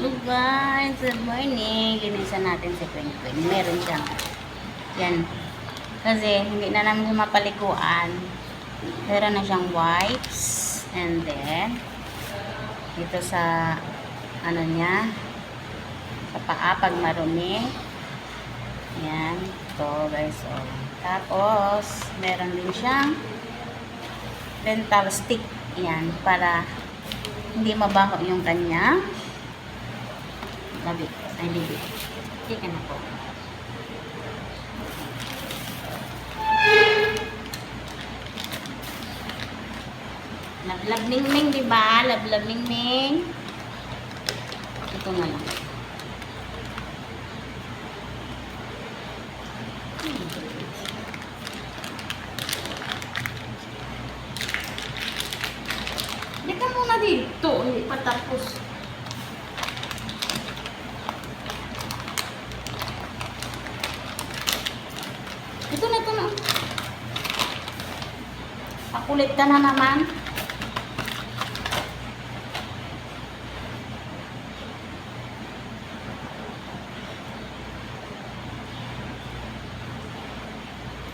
Hello guys, good morning. Linisan natin si Queen Queen. Meron siyang yan. Kasi hindi na namin siya mapalikuan. Meron na siyang wipes. And then dito sa ano niya, sa paa pag marumi. Yan. Ito guys. Oh. Tapos meron din siyang dental stick. Yan. Para hindi mabaho yung kanya labi. Ay, libi. Tika na po. Lablab ming-ming, diba? Lablab ming-ming. Ito na lang. Hindi ka muna dito. Hindi pa tapos. Ito na, ito na. Pakulit ka na naman.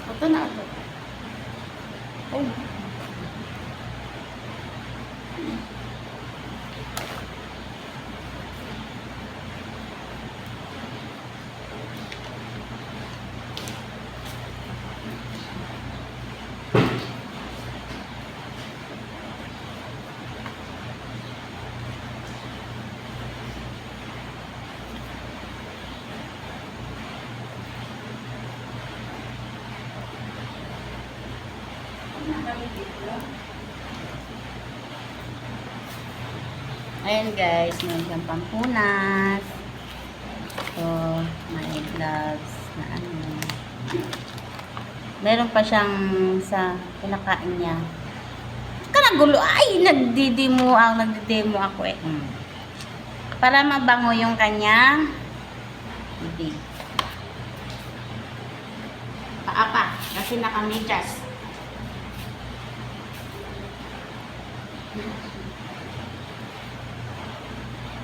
Ito na, ito. Oh. Ayan guys, may siyang pampunas. So, may gloves na ano. Meron pa siyang sa pinakain niya. Kanagulo, ay, nagdidemo ako eh. Para mabango yung kanya. Hindi. Paapa, kasi nakamitas.